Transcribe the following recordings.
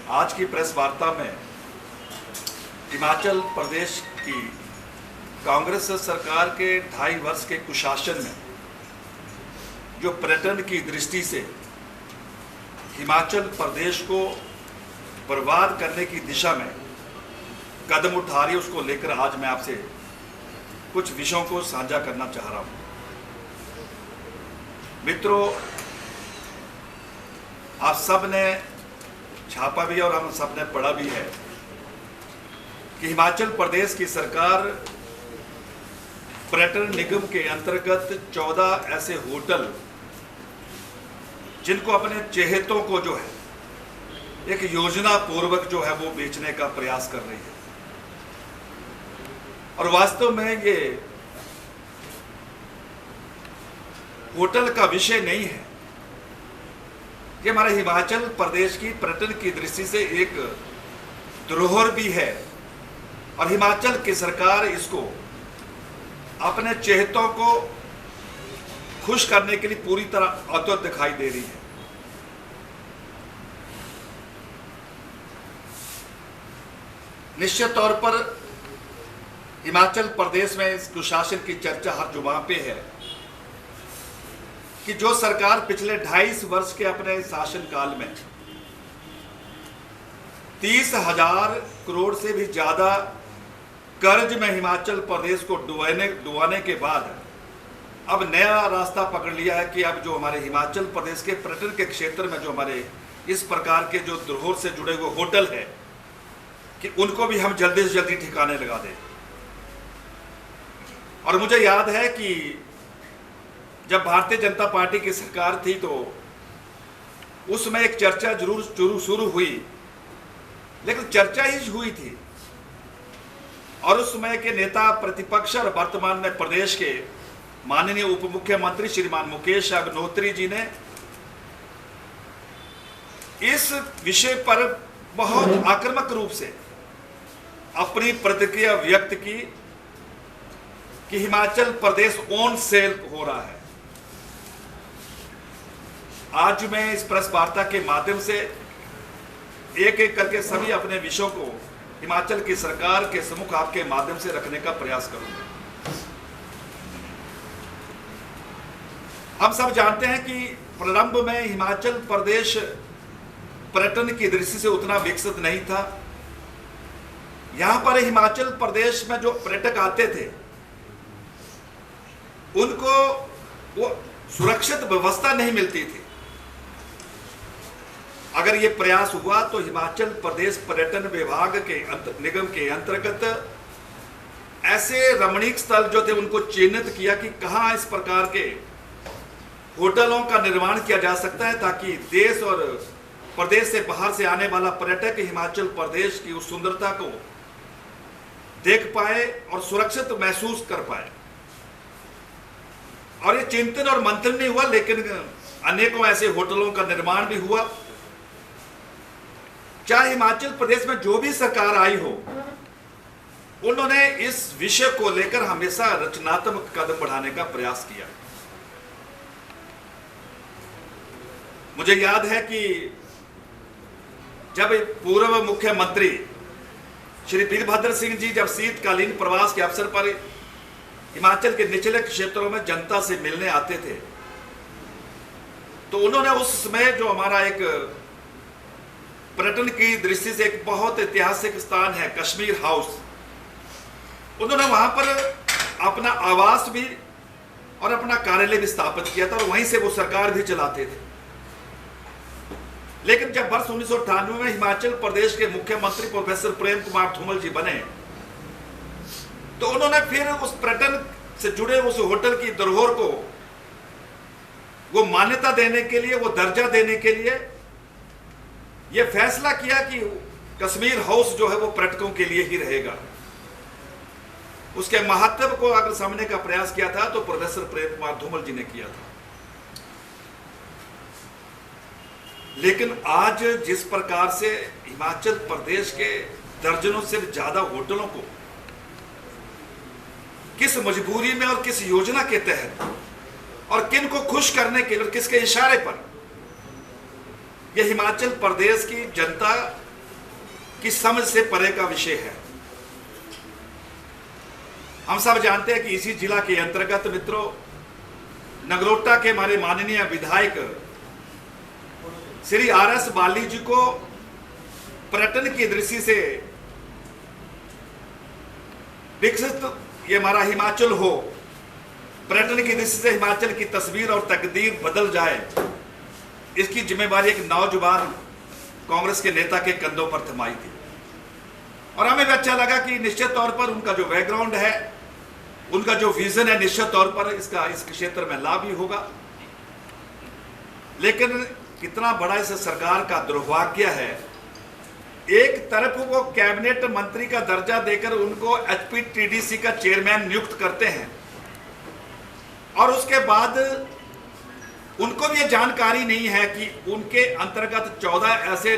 आज की प्रेस वार्ता में हिमाचल प्रदेश की कांग्रेस सरकार के 2.5 वर्ष के कुशासन में जो पर्यटन की दृष्टि से हिमाचल प्रदेश को बर्बाद करने की दिशा में कदम उठा रही है, उसको लेकर आज मैं आपसे कुछ विषयों को साझा करना चाह रहा हूं। मित्रों, आप सब ने छापा भी है और हम सब ने पढ़ा भी है कि हिमाचल प्रदेश की सरकार पर्यटन निगम के अंतर्गत 14 ऐसे होटल जिनको अपने चहेतों को जो है एक योजना पूर्वक जो है वो बेचने का प्रयास कर रही है। और वास्तव में ये होटल का विषय नहीं है, ये हमारे हिमाचल प्रदेश की पर्यटन की दृष्टि से एक धरोहर भी है और हिमाचल की सरकार इसको अपने चहेतों को खुश करने के लिए पूरी तरह आतुर दिखाई दे रही है। निश्चित तौर पर हिमाचल प्रदेश में इस कुशासन की चर्चा हर जुबान पे है कि जो सरकार पिछले 2.5 वर्ष के अपने शासनकाल में 30,000 करोड़ से भी ज्यादा कर्ज में हिमाचल प्रदेश को डुबाने के बाद अब नया रास्ता पकड़ लिया है कि अब जो हमारे हिमाचल प्रदेश के पर्यटन के क्षेत्र में जो हमारे इस प्रकार के जो धरोहर से जुड़े हुए होटल है कि उनको भी हम जल्दी से जल्दी ठिकाने लगा दें। और मुझे याद है कि जब भारतीय जनता पार्टी की सरकार थी तो उसमें एक चर्चा जरूर शुरू हुई, लेकिन चर्चा ही हुई थी और उस समय के नेता प्रतिपक्ष और वर्तमान में प्रदेश के माननीय उप मुख्यमंत्री श्रीमान मुकेश अग्निहोत्री जी ने इस विषय पर बहुत आक्रामक रूप से अपनी प्रतिक्रिया व्यक्त की कि हिमाचल प्रदेश ऑन सेल हो रहा है। आज मैं इस प्रेस वार्ता के माध्यम से एक एक करके सभी अपने विषयों को हिमाचल की सरकार के सम्मुख आपके माध्यम से रखने का प्रयास करूंगा। हम सब जानते हैं कि प्रारंभ में हिमाचल प्रदेश पर्यटन की दृष्टि से उतना विकसित नहीं था। यहां पर हिमाचल प्रदेश में जो पर्यटक आते थे उनको वो सुरक्षित व्यवस्था नहीं मिलती थी। अगर ये प्रयास हुआ तो हिमाचल प्रदेश पर्यटन विभाग के निगम के अंतर्गत ऐसे रमणीक स्थल जो थे उनको चिन्हित किया कि कहां इस प्रकार के होटलों का निर्माण किया जा सकता है ताकि देश और प्रदेश से बाहर से आने वाला पर्यटक हिमाचल प्रदेश की उस सुंदरता को देख पाए और सुरक्षित महसूस कर पाए। और ये चिंतन और मंथन नहीं हुआ, लेकिन अनेकों ऐसे होटलों का निर्माण भी हुआ। चाहे हिमाचल प्रदेश में जो भी सरकार आई हो, उन्होंने इस विषय को लेकर हमेशा रचनात्मक कदम बढ़ाने का प्रयास किया। मुझे याद है कि जब पूर्व मुख्यमंत्री श्री वीरभद्र सिंह जी जब शीतकालीन प्रवास के अवसर पर हिमाचल के निचले क्षेत्रों में जनता से मिलने आते थे तो उन्होंने उस समय जो हमारा एक पर्यटन की दृष्टि से एक बहुत ऐतिहासिक स्थान है कश्मीर हाउस, उन्होंने वहां पर अपना आवास भी और अपना कार्यालय भी स्थापित किया था और वहीं से वो सरकार भी चलाते थे। लेकिन जब वर्ष 1998 में हिमाचल प्रदेश के मुख्यमंत्री प्रोफेसर प्रेम कुमार धूमल जी बने तो उन्होंने फिर उस पर्यटन से जुड़े उस होटल की धरोहर को वो मान्यता देने के लिए, वो दर्जा देने के लिए ये फैसला किया कि कश्मीर हाउस जो है वो पर्यटकों के लिए ही रहेगा। उसके महत्व को अगर समझने का प्रयास किया था तो प्रोफेसर प्रेम कुमार धूमल जी ने किया था। लेकिन आज जिस प्रकार से हिमाचल प्रदेश के दर्जनों से ज्यादा होटलों को किस मजबूरी में और किस योजना के तहत और किन को खुश करने के लिए, किसके इशारे पर यह हिमाचल प्रदेश की जनता कि समझ से परे का विषय है। हम सब जानते हैं कि इसी जिला के अंतर्गत मित्रों नगरोटा के हमारे माननीय विधायक श्री आर.एस. बाली जी को पर्यटन की दृष्टि से विकसित ये हमारा हिमाचल हो, पर्यटन की दृष्टि से हिमाचल की तस्वीर और तकदीर बदल जाए, इसकी जिम्मेवारी एक नौजवान कांग्रेस के नेता के कंधों पर थमाई थी। और हमें भी अच्छा लगा कि निश्चित तौर पर उनका जो बैकग्राउंड है, उनका जो विजन है, निश्चित तौर पर इसका इस क्षेत्र में लाभ ही होगा। लेकिन कितना बड़ा इस सरकार का दुर्भाग्य है, एक तरफ वो कैबिनेट मंत्री का दर्जा देकर उनको एचपीटीडीसी का चेयरमैन नियुक्त करते हैं और उसके बाद उनको भी ये जानकारी नहीं है कि उनके अंतर्गत 14 ऐसे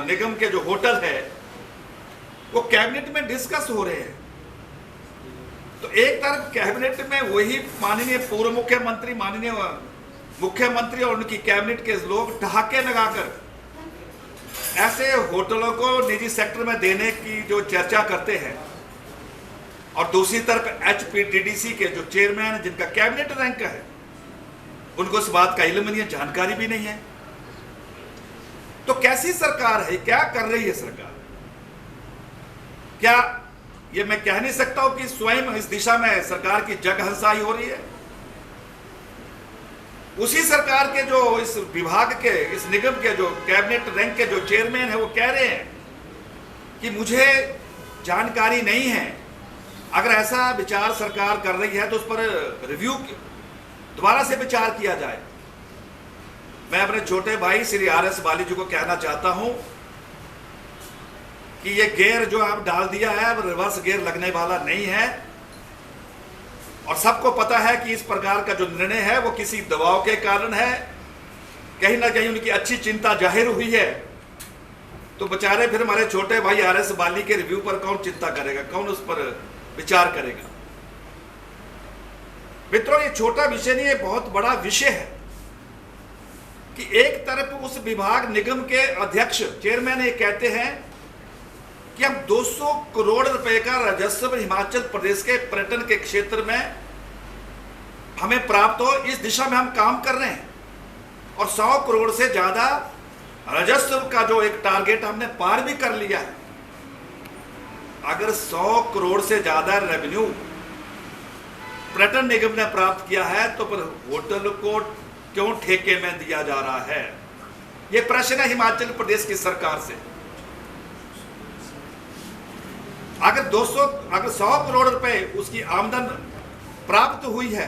निगम के जो होटल है वो कैबिनेट में डिस्कस हो रहे हैं। तो एक तरफ कैबिनेट में वही माननीय पूर्व मुख्यमंत्री, माननीय मुख्यमंत्री और उनकी कैबिनेट के लोग ठहाके लगाकर ऐसे होटलों को निजी सेक्टर में देने की जो चर्चा करते हैं, और दूसरी तरफ एचपीटीडीसी के जो चेयरमैन जिनका कैबिनेट रैंक है, उनको इस बात का इल्म नहीं है, जानकारी भी नहीं है। तो कैसी सरकार है, क्या कर रही है सरकार? क्या ये मैं कह नहीं सकता हूं कि स्वयं इस दिशा में सरकार की जगहंसाई हो रही है? उसी सरकार के जो इस विभाग के, इस निगम के जो कैबिनेट रैंक के जो चेयरमैन है, वो कह रहे हैं कि मुझे जानकारी नहीं है। अगर ऐसा विचार सरकार कर रही है तो उस पर रिव्यू दोबारा से विचार किया जाए। मैं अपने छोटे भाई श्री आर.एस. बाली जी को कहना चाहता हूं कि ये गियर जो आप डाल दिया है अब रिवर्स गियर लगने वाला नहीं है, और सबको पता है कि इस प्रकार का जो निर्णय है वो किसी दबाव के कारण है। कहीं ना कहीं उनकी अच्छी चिंता जाहिर हुई है, तो बेचारे फिर हमारे छोटे भाई आर.एस. बाली के रिव्यू पर कौन चिंता करेगा, कौन उस पर विचार करेगा? मित्रों, ये छोटा विषय नहीं है, बहुत बड़ा विषय है कि एक तरफ उस विभाग निगम के अध्यक्ष चेयरमैन ये कहते हैं कि हम 200 करोड़ रुपए का राजस्व हिमाचल प्रदेश के पर्यटन के क्षेत्र में हमें प्राप्त हो, इस दिशा में हम काम कर रहे हैं, और 100 करोड़ से ज्यादा राजस्व का जो एक टारगेट हमने पार भी कर लिया है। अगर 100 करोड़ से ज्यादा रेवेन्यू पर्यटन निगम ने प्राप्त किया है तो फिर होटल को क्यों ठेके में दिया जा रहा है? यह प्रश्न है हिमाचल प्रदेश की सरकार से। अगर 100 करोड़ रुपए उसकी आमदन प्राप्त हुई है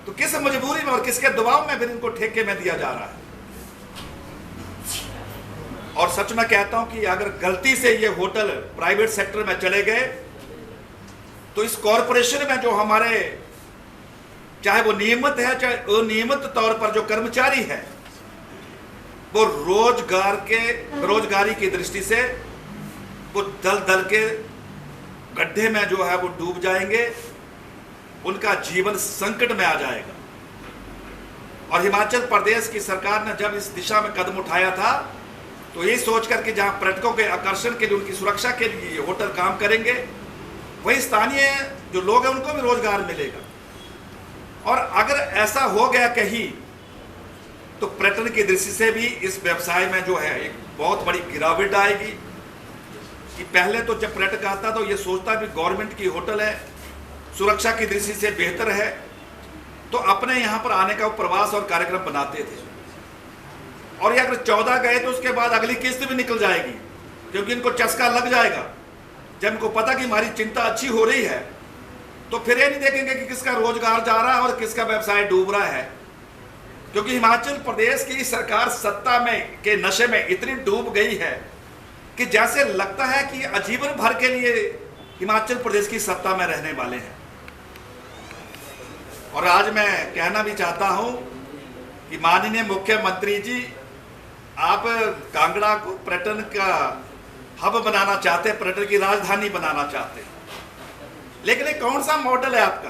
तो किस मजबूरी में और किसके दबाव में फिर इनको ठेके में दिया जा रहा है? और सच में कहता हूं कि अगर गलती से ये होटल प्राइवेट सेक्टर में चले गए तो इस कॉरपोरेशन में जो हमारे, चाहे वो नियमित है चाहे अनियमित तौर पर जो कर्मचारी है, वो रोजगारी की दृष्टि से वो दल दल के गड्ढे में जो है वो डूब जाएंगे, उनका जीवन संकट में आ जाएगा। और हिमाचल प्रदेश की सरकार ने जब इस दिशा में कदम उठाया था तो ये सोचकर कि जहां पर्यटकों के आकर्षण के लिए, उनकी सुरक्षा के लिए ये होटल काम करेंगे, वही स्थानीय जो लोग हैं उनको भी रोजगार मिलेगा। और अगर ऐसा हो गया कहीं तो पर्यटन की दृष्टि से भी इस व्यवसाय में जो है एक बहुत बड़ी गिरावट आएगी। कि पहले तो जब पर्यटक आता तो ये सोचता भी गवर्नमेंट की होटल है, सुरक्षा की दृष्टि से बेहतर है, तो अपने यहाँ पर आने का प्रवास और कार्यक्रम बनाते थे। और ये अगर 14 गए तो उसके बाद अगली किस्त भी निकल जाएगी, क्योंकि इनको चस्का लग जाएगा। जब इनको पता कि हमारी चिंता अच्छी हो रही है तो फिर ये नहीं देखेंगे कि किसका रोजगार जा रहा है और किसका व्यवसाय डूब रहा है। क्योंकि हिमाचल प्रदेश की सरकार सत्ता में के नशे में इतनी डूब गई है कि जैसे लगता है कि आजीवन भर के लिए हिमाचल प्रदेश की सत्ता में रहने वाले हैं। और आज मैं कहना भी चाहता हूं कि माननीय मुख्यमंत्री जी, आप कांगड़ा को पर्यटन का हब बनाना चाहते हैं, पर्यटन की राजधानी बनाना चाहते हैं, लेकिन ये कौन सा मॉडल है आपका?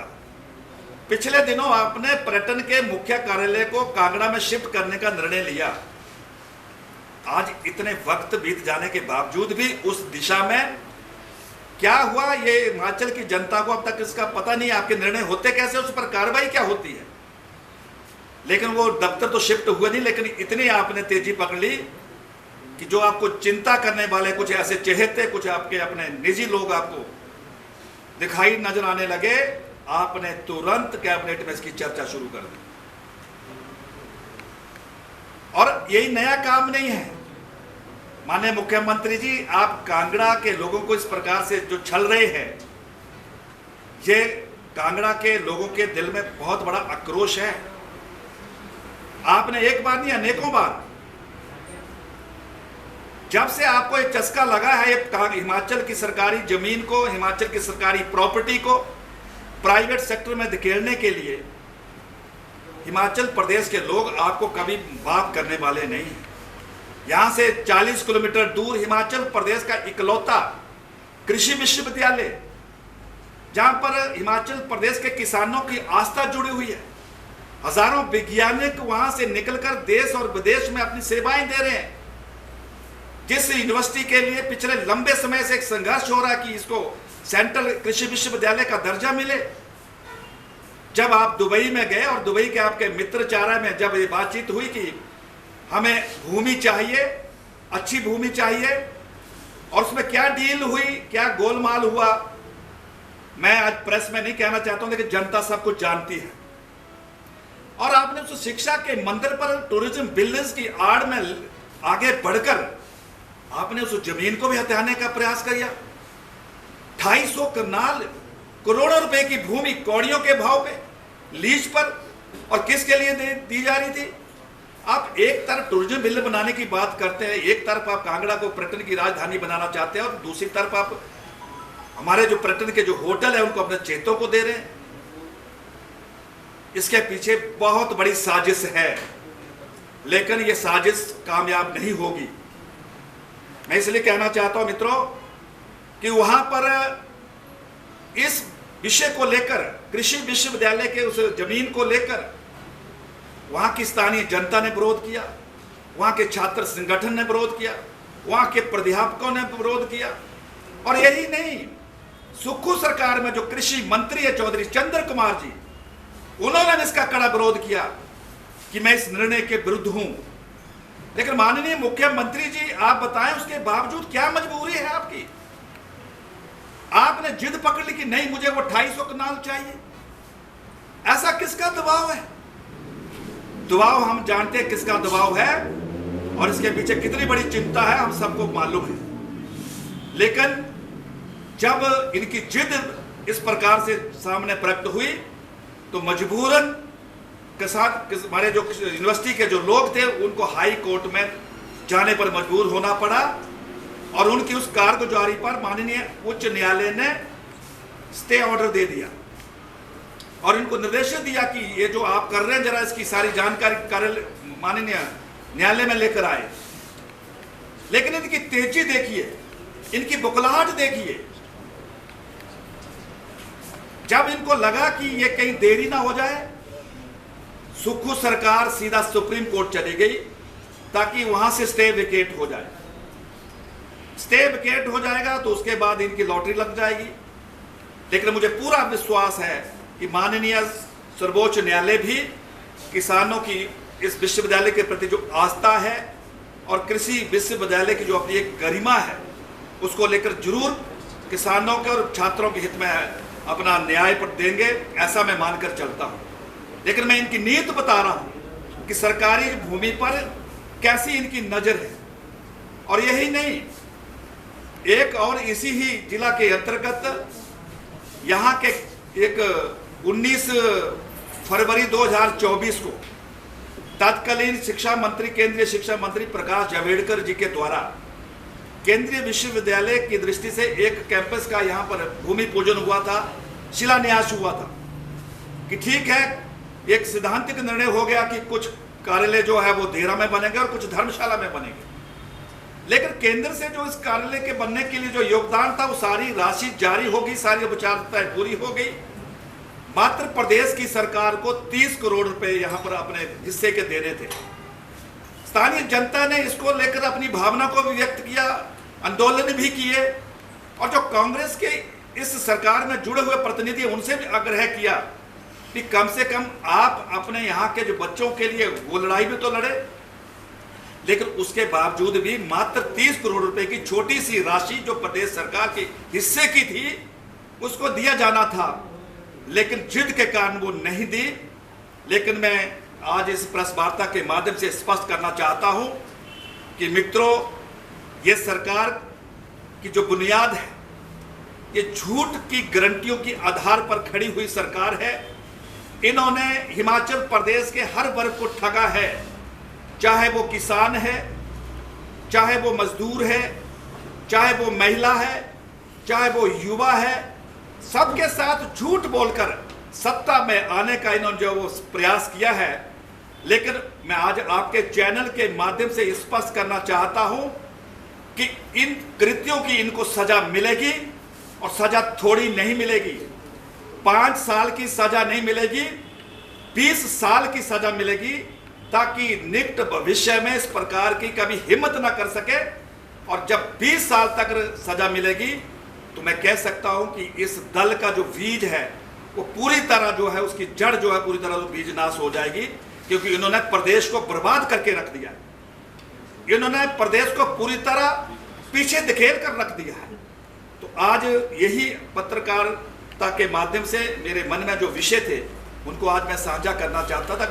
पिछले दिनों आपने पर्यटन के मुख्य कार्यालय को कांगड़ा में शिफ्ट करने का निर्णय लिया। आज इतने वक्त बीत जाने के बावजूद भी उस दिशा में क्या हुआ ये हिमाचल की जनता को अब तक इसका पता नहीं। आपके निर्णय होते कैसे, उस पर कार्रवाई क्या होती है। लेकिन वो दफ्तर तो शिफ्ट हुए नहीं, लेकिन इतनी आपने तेजी पकड़ ली कि जो आपको चिंता करने वाले कुछ ऐसे चहेते, कुछ आपके अपने निजी लोग आपको दिखाई नजर आने लगे, आपने तुरंत कैबिनेट में इसकी चर्चा शुरू कर दी। और यही नया काम नहीं है माननीय मुख्यमंत्री जी, आप कांगड़ा के लोगों को इस प्रकार से जो छल रहे हैं, ये कांगड़ा के लोगों के दिल में बहुत बड़ा आक्रोश है। आपने एक बार नहीं अनेकों बार, जब से आपको एक चस्का लगा है हिमाचल की सरकारी जमीन को, हिमाचल की सरकारी प्रॉपर्टी को प्राइवेट सेक्टर में धकेलने के लिए, हिमाचल प्रदेश के लोग आपको कभी माफ करने वाले नहीं हैं। यहां से 40 किलोमीटर दूर हिमाचल प्रदेश का इकलौता कृषि विश्वविद्यालय, जहां पर हिमाचल प्रदेश के किसानों की आस्था जुड़ी हुई है। हजारों वैज्ञानिक वहां से निकलकर देश और विदेश में अपनी सेवाएं दे रहे हैं। जिस यूनिवर्सिटी के लिए पिछले लंबे समय से एक संघर्ष हो रहा है कि इसको सेंट्रल कृषि विश्वविद्यालय का दर्जा मिले, जब आप दुबई में गए और दुबई के आपके मित्रचारा में जब ये बातचीत हुई कि हमें भूमि चाहिए, अच्छी भूमि चाहिए, और उसमें क्या डील हुई, क्या गोलमाल हुआ, मैं आज प्रेस में नहीं कहना चाहता हूं, लेकिन जनता सब कुछ जानती है। और आपने उस शिक्षा के मंदिर पर टूरिज्म बिजनेस की आड़ में आगे बढ़कर आपने उस जमीन को भी हथियाने का प्रयास किया। 250 कनाल करोड़ों रुपए की भूमि कौड़ियों के भाव पे लीज पर, और किसके लिए दी जा रही थी। आप एक तरफ टूरिज्म बिल बनाने की बात करते हैं, एक तरफ आप कांगड़ा को पर्यटन की राजधानी बनाना चाहते हैं, और दूसरी तरफ आप हमारे जो पर्यटन के जो होटल है उनको अपने चेतों को दे रहे हैं। इसके पीछे बहुत बड़ी साजिश है, लेकिन यह साजिश कामयाब नहीं होगी। मैं इसलिए कहना चाहता हूं मित्रों कि वहां पर इस विषय को लेकर, कृषि विश्वविद्यालय के उस जमीन को लेकर वहां की स्थानीय जनता ने विरोध किया, वहां के छात्र संगठन ने विरोध किया, वहां के प्राध्यापकों ने विरोध किया। और यही नहीं, सुक्खू सरकार में जो कृषि मंत्री है चौधरी चंद्र कुमार जी, उन्होंने भी इसका कड़ा विरोध किया कि मैं इस निर्णय के विरुद्ध हूं। लेकिन माननीय मुख्यमंत्री जी, आप बताएं उसके बावजूद क्या मजबूरी है आपकी। आपने जिद पकड़ ली कि नहीं, मुझे वो 250 कनाल चाहिए। ऐसा किसका दबाव है? दबाव हम जानते हैं किसका दबाव है, और इसके पीछे कितनी बड़ी चिंता है हम सबको मालूम है। लेकिन जब इनकी जिद इस प्रकार से सामने प्रकट हुई, तो मजबूरन के साथ हमारे जो यूनिवर्सिटी के जो लोग थे उनको हाई कोर्ट में जाने पर मजबूर होना पड़ा, और उनकी उस कारगुजारी पर माननीय उच्च न्यायालय ने स्टे ऑर्डर दे दिया और इनको निर्देश दिया कि ये जो आप कर रहे हैं जरा इसकी सारी जानकारी माननीय न्यायालय में लेकर आए। लेकिन इनकी तेजी देखिए, इनकी बुकलाहट देखिए। जब इनको लगा कि ये कहीं देरी ना हो जाए, सुक्खू सरकार सीधा सुप्रीम कोर्ट चली गई ताकि वहां से स्टे वेकेट हो जाए। स्टे वेकेट हो जाएगा तो उसके बाद इनकी लॉटरी लग जाएगी। लेकिन मुझे पूरा विश्वास है कि माननीय सर्वोच्च न्यायालय भी किसानों की इस विश्वविद्यालय के प्रति जो आस्था है और कृषि विश्वविद्यालय की जो अपनी एक गरिमा है, उसको लेकर जरूर किसानों के और छात्रों के हित में अपना न्याय पर देंगे, ऐसा मैं मानकर चलता हूं। लेकिन मैं इनकी नीयत बता रहा हूं कि सरकारी भूमि पर कैसी इनकी नजर है। और यही नहीं, एक और इसी ही जिला के अंतर्गत यहाँ के एक 19 फरवरी 2024 को तत्कालीन शिक्षा मंत्री, केंद्रीय शिक्षा मंत्री प्रकाश जावड़ेकर जी के द्वारा केंद्रीय विश्वविद्यालय की दृष्टि से एक कैंपस का यहाँ पर भूमि पूजन हुआ था, शिलान्यास हुआ था कि ठीक है, एक सिद्धांतिक निर्णय हो गया कि कुछ कार्यालय जो है वो देहरा में बनेंगे और कुछ धर्मशाला में बनेंगे। लेकिन केंद्र से जो इस कार्यालय के बनने के लिए जो योगदान था वो सारी राशि जारी हो गई, सारी औपचारिकताएं पूरी हो गई। मात्र प्रदेश की सरकार को 30 करोड़ रुपए यहां पर अपने हिस्से के देने थे। स्थानीय जनता ने इसको लेकर अपनी भावना को भी व्यक्त किया, आंदोलन भी किए, और जो कांग्रेस के इस सरकार में जुड़े हुए प्रतिनिधि उनसे भी आग्रह किया कि कम से कम आप अपने यहाँ के जो बच्चों के लिए वो लड़ाई भी तो लड़े। लेकिन उसके बावजूद भी मात्र 30 करोड़ रुपए की छोटी सी राशि जो प्रदेश सरकार के हिस्से की थी उसको दिया जाना था, लेकिन जिद के कारण वो नहीं दी। लेकिन मैं आज इस प्रेस वार्ता के माध्यम से स्पष्ट करना चाहता हूं कि मित्रों, ये सरकार की जो बुनियाद है ये झूठ की गारंटियों के आधार पर खड़ी हुई सरकार है। इन्होंने हिमाचल प्रदेश के हर वर्ग को ठगा है, चाहे वो किसान है, चाहे वो मजदूर है, चाहे वो महिला है, चाहे वो युवा है, सबके साथ झूठ बोलकर सत्ता में आने का इन्होंने जो वो प्रयास किया है। लेकिन मैं आज आपके चैनल के माध्यम से स्पष्ट करना चाहता हूं कि इन कृत्यों की इनको सजा मिलेगी, और सजा थोड़ी नहीं मिलेगी। 5 साल की सजा नहीं मिलेगी, 20 साल की सजा मिलेगी, ताकि निकट भविष्य में इस प्रकार की कभी हिम्मत ना कर सके। और जब 20 साल तक सजा मिलेगी तो मैं कह सकता हूं कि इस दल का जो बीज है वो पूरी तरह जो है, उसकी जड़ जो है पूरी तरह बीज नाश हो जाएगी, क्योंकि इन्होंने प्रदेश को बर्बाद करके रख दिया। इन्होंने प्रदेश को पूरी तरह पीछे धकेल कर रख दिया है। तो आज यही पत्रकारिता के माध्यम से मेरे मन में जो विषय थे उनको आज मैं साझा करना चाहता था।